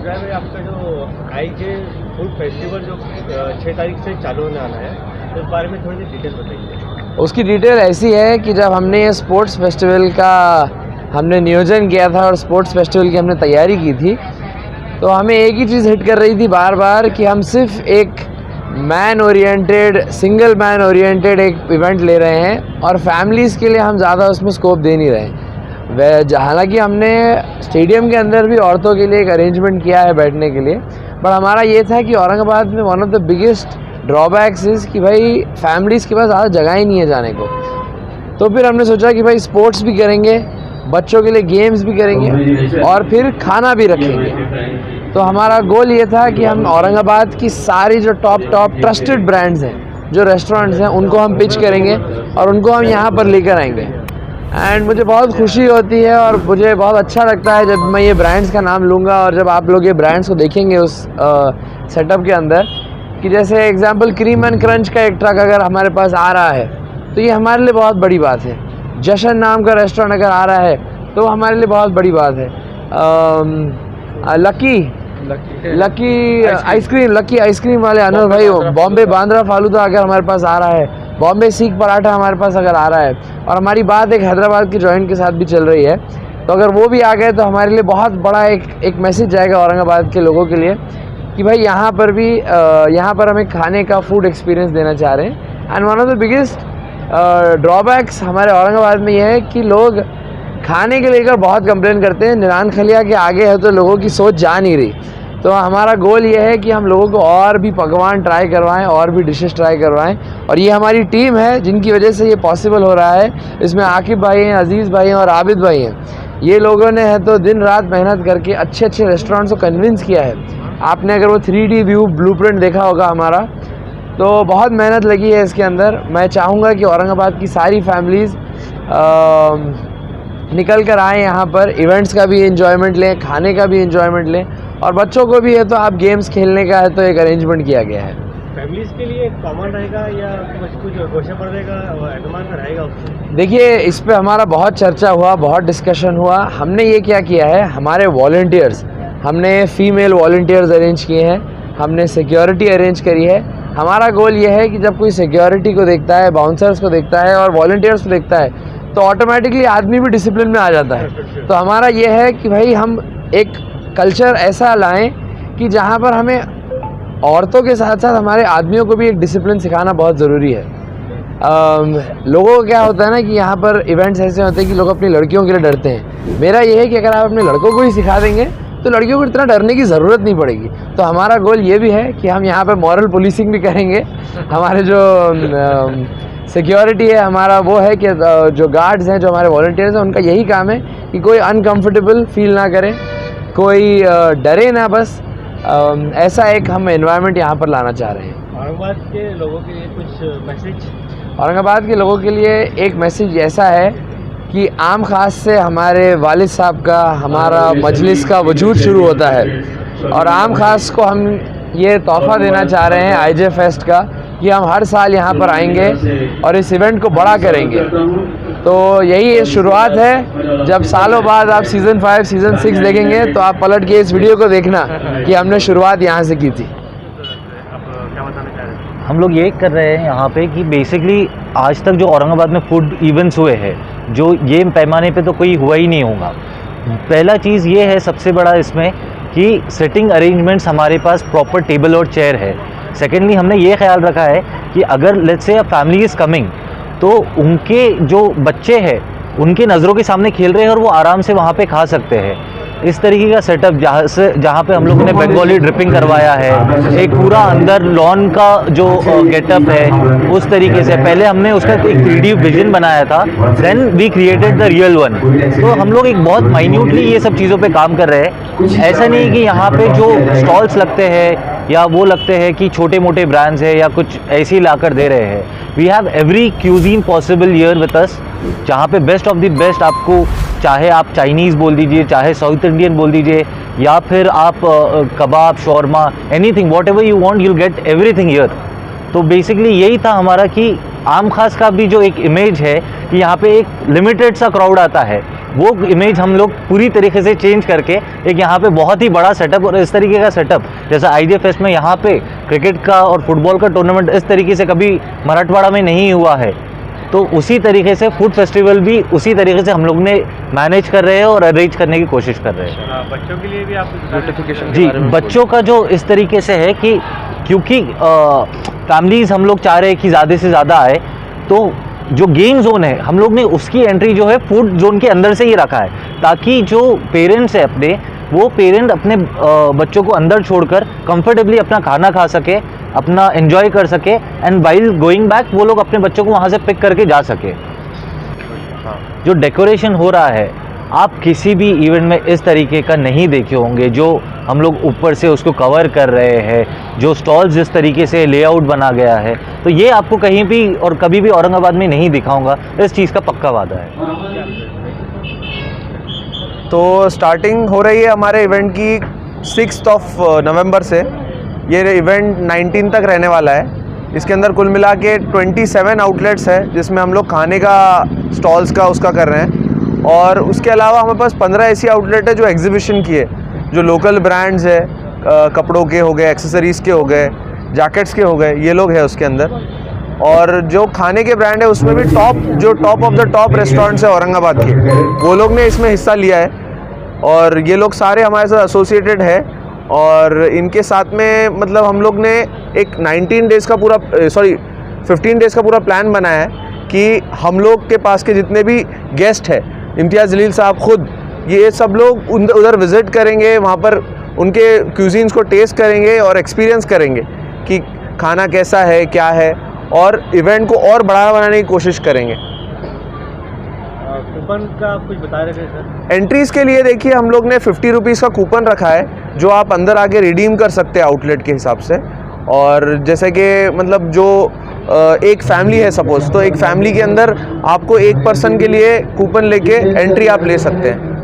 है भाई आपका जो आईजे फूड फेस्टिवल जो 6 तारीख से चालू होने वाला है, तो इस बारे में थोड़ी सी डिटेल बताइए। उसकी डिटेल ऐसी है कि जब हमने ये स्पोर्ट्स फेस्टिवल का हमने नियोजन किया था और स्पोर्ट्स फेस्टिवल की हमने तैयारी की थी, तो हमें एक ही चीज़ हिट कर रही थी बार बार कि हम सिर्फ एक सिंगल मैन ओरिएंटेड एक इवेंट ले रहे हैं और फैमिलीज़ के लिए हम ज़्यादा उसमें स्कोप दे नहीं रहे हैं। हालांकि हमने स्टेडियम के अंदर भी औरतों के लिए एक अरेंजमेंट किया है बैठने के लिए, पर हमारा ये था कि औरंगाबाद में one of the biggest drawbacks is कि भाई फैमिलीज़ के पास ज़्यादा जगह ही नहीं है जाने को। तो फिर हमने सोचा कि भाई स्पोर्ट्स भी करेंगे, बच्चों के लिए गेम्स भी करेंगे और फिर खाना भी रखेंगे। तो हमारा गोल ये था कि हम औरंगाबाद की सारी जो टॉप ट्रस्टेड ब्रांड्स हैं, जो रेस्टोरेंट्स हैं, उनको हम पिच करेंगे और उनको हम यहाँ पर लेकर आएंगे। एंड मुझे बहुत खुशी होती है और मुझे बहुत अच्छा लगता है जब मैं ये ब्रांड्स का नाम लूँगा और जब आप लोग ये ब्रांड्स को देखेंगे उस सेटअप के अंदर, कि जैसे एग्जांपल क्रीम एंड क्रंच का एक ट्रक अगर हमारे पास आ रहा है तो ये हमारे लिए बहुत बड़ी बात है। जशन नाम का रेस्टोरेंट अगर आ रहा है तो हमारे लिए बहुत बड़ी बात है। लकी आइसक्रीम वाले अनवर भाई, बॉम्बे बांद्रा फालूदा अगर हमारे पास आ रहा है, बॉम्बे सीख पराठा हमारे पास अगर आ रहा है, और हमारी बात एक हैदराबाद की जॉइंट के साथ भी चल रही है, तो अगर वो भी आ गए तो हमारे लिए बहुत बड़ा एक मैसेज जाएगा औरंगाबाद के लोगों के लिए कि भाई यहाँ पर हमें खाने का फूड एक्सपीरियंस देना चाह रहे हैं। And one of the biggest drawbacks हमारे औरंगाबाद में यह है कि लोग खाने के लेकर बहुत कंप्लेन करते हैं। निरान खलिया के आगे है तो लोगों की सोच जा नहीं रही। तो हमारा गोल ये है कि हम लोगों को और भी पकवान ट्राई करवाएं, और भी डिशेस ट्राई करवाएं, और ये हमारी टीम है जिनकी वजह से ये पॉसिबल हो रहा है। इसमें आकिब भाई हैं, अजीज़ भाई हैं और आबिद भाई हैं। ये लोगों ने है तो दिन रात मेहनत करके अच्छे अच्छे रेस्टोरेंट्स को कन्विंस किया है। आपने अगर वो 3D व्यू ब्लूप्रिंट देखा होगा हमारा, तो बहुत मेहनत लगी है इसके अंदर। मैं चाहूँगा कि औरंगाबाद की सारी फैमिलीज़ निकल कर आएँ यहाँ पर, इवेंट्स का भी एंजॉयमेंट लें, खाने का भी एंजॉयमेंट लें, और बच्चों को भी है तो आप गेम्स खेलने का है तो एक अरेंजमेंट किया गया है। फैमिलीज के लिए कॉमन रहेगा या कुछ गोशा पर रहेगा, एतमाद में रहेगा? देखिए, इस पे हमारा बहुत चर्चा हुआ, बहुत डिस्कशन हुआ। हमने ये क्या किया है, हमारे वॉलंटियर्स, हमने फीमेल वॉलंटियर्स अरेंज किए हैं, हमने सिक्योरिटी अरेंज करी है। हमारा गोल ये है कि जब कोई सिक्योरिटी को देखता है, बाउंसर्स को देखता है और वॉलंटियर्स को देखता है, तो ऑटोमेटिकली आदमी भी डिसिप्लिन में आ जाता है। तो हमारा ये है कि भाई हम एक कल्चर ऐसा लाएं कि जहाँ पर हमें औरतों के साथ साथ हमारे आदमियों को भी एक डिसिप्लिन सिखाना बहुत ज़रूरी है। लोगों को क्या होता है ना कि यहाँ पर इवेंट्स ऐसे होते हैं कि लोग अपनी लड़कियों के लिए डरते हैं। मेरा ये है कि अगर आप अपने लड़कों को ही सिखा देंगे तो लड़कियों को इतना डरने की ज़रूरत नहीं पड़ेगी। तो हमारा गोल ये भी है कि हम यहाँ पर मॉरल पुलिसिंग भी करेंगे। हमारे जो सिक्योरिटी है हमारा, वो है कि जो गार्ड्स हैं, जो हमारे वॉलंटियर्स हैं, उनका यही काम है कि कोई अनकम्फर्टेबल फील ना करे, कोई डरे ना। बस ऐसा एक हम एनवायरनमेंट यहाँ पर लाना चाह रहे हैं। औरंगाबाद के लोगों के लिए कुछ मैसेज? औरंगाबाद के लोगों के लिए एक मैसेज ऐसा है कि आम खास से हमारे वालिद साहब का, हमारा मजलिस का वजूद शुरू होता है, और आम खास को हम ये तोहफ़ा देना चाह रहे हैं आईजे फेस्ट का कि हम हर साल यहाँ पर आएंगे और इस इवेंट को बड़ा करेंगे। तो यही शुरुआत है। जब सालों बाद आप सीज़न 5, सीज़न 6 देखेंगे तो आप पलट के इस वीडियो को देखना कि हमने शुरुआत यहाँ से की थी। हम लोग ये कर रहे हैं यहाँ पे कि बेसिकली आज तक जो औरंगाबाद में फूड इवेंट्स हुए हैं, जो ये पैमाने पे तो कोई हुआ ही नहीं होगा। पहला चीज़ ये है सबसे बड़ा इसमें कि सिटिंग अरेंजमेंट्स हमारे पास प्रॉपर टेबल और चेयर है। सेकेंडली हमने ये ख्याल रखा है कि अगर let's say a family is coming, तो उनके जो बच्चे हैं उनके नज़रों के सामने खेल रहे हैं और वो आराम से वहाँ पे खा सकते हैं। इस तरीके का सेटअप जहाँ पे हम लोगों ने बंगाली ड्रिपिंग करवाया है, एक पूरा अंदर लॉन का जो गेटअप है उस तरीके से। पहले हमने उसका एक 3D विजन बनाया था, then we created the real one. तो हम लोग एक बहुत माइन्यूटली ये सब चीज़ों पे काम कर रहे हैं। ऐसा नहीं कि यहाँ पे जो स्टॉल्स लगते हैं या वो लगते हैं कि छोटे मोटे ब्रांड्स है या कुछ ऐसे ही लाकर दे रहे हैं। We have every cuisine possible here with us, जहाँ पे बेस्ट ऑफ द बेस्ट आपको, चाहे आप चाइनीज़ बोल दीजिए, चाहे साउथ इंडियन बोल दीजिए, या फिर आप kebab, shawarma, anything, whatever you want, you'll get everything here। तो बेसिकली यही था हमारा कि आम खास का भी जो एक इमेज है कि यहाँ पे एक लिमिटेड सा क्राउड आता है, वो इमेज हम लोग पूरी तरीके से चेंज करके एक यहाँ पे बहुत ही बड़ा सेटअप, और इस तरीके का सेटअप जैसा आईजे फेस्ट में यहाँ पे क्रिकेट का और फुटबॉल का टूर्नामेंट इस तरीके से कभी मराठवाड़ा में नहीं हुआ है, तो उसी तरीके से फूड फेस्टिवल भी उसी तरीके से हम लोग ने मैनेज कर रहे हैं और अरेंज करने की कोशिश कर रहे हैं। बच्चों के लिए भी आप नोटिफिकेशन जी, बच्चों का जो इस तरीके से है कि क्योंकि फैमिलीज़ हम लोग चाह रहे हैं कि ज़्यादा से ज़्यादा आए, तो जो गेम जोन है हम लोग ने उसकी एंट्री जो है फूड जोन के अंदर से ही रखा है, ताकि जो पेरेंट्स है अपने, वो पेरेंट अपने बच्चों को अंदर छोड़कर कंफर्टेबली अपना खाना खा सके, अपना एंजॉय कर सके, एंड वाइल गोइंग बैक वो लोग अपने बच्चों को वहाँ से पिक करके जा सके। जो डेकोरेशन हो रहा है आप किसी भी इवेंट में इस तरीके का नहीं देखे होंगे, जो हम लोग ऊपर से उसको कवर कर रहे हैं, जो स्टॉल्स जिस तरीके से लेआउट बना गया है, तो ये आपको कहीं भी और कभी भी औरंगाबाद में नहीं दिखाऊंगा, इस चीज़ का पक्का वादा है। तो स्टार्टिंग हो रही है हमारे इवेंट की 6 नवंबर से। ये इवेंट 19 तक रहने वाला है। इसके अंदर कुल मिला के 27 आउटलेट्स है, जिसमें हम लोग खाने का स्टॉल्स का उसका कर रहे हैं, और उसके अलावा हमारे पास 15 ऐसी आउटलेट है जो एग्जीबिशन की है, जो लोकल ब्रांड्स है, कपड़ों के हो गए, एक्सेसरीज़ के हो गए, जैकेट्स के हो गए, ये लोग हैं उसके अंदर। और जो खाने के ब्रांड है उसमें भी top of the top restaurants है औरंगाबाद के, वो लोग ने इसमें हिस्सा लिया है, और ये लोग सारे हमारे साथ एसोसिएटेड है। और इनके साथ में मतलब हम लोग ने एक 15 डेज़ का पूरा प्लान बनाया है कि हम लोग के पास के जितने भी गेस्ट हैं, इम्तियाज़ जलील साहब खुद, ये सब लोग उधर विज़िट करेंगे, वहाँ पर उनके क्यूजीन्स को टेस्ट करेंगे और एक्सपीरियंस करेंगे कि खाना कैसा है, क्या है, और इवेंट को और बढ़ावा बनाने की कोशिश करेंगे। कूपन का आप कुछ बता रहे थे सर? एंट्रीज़ के लिए देखिए हम लोग ने 50 रुपीज़ का कूपन रखा है, जो आप अंदर आके रिडीम कर सकते हैं आउटलेट के हिसाब से। और जैसे कि मतलब जो एक फैमिली है सपोज़, तो एक फैमिली के अंदर आपको एक पर्सन के लिए कूपन लेके एंट्री आप ले सकते हैं।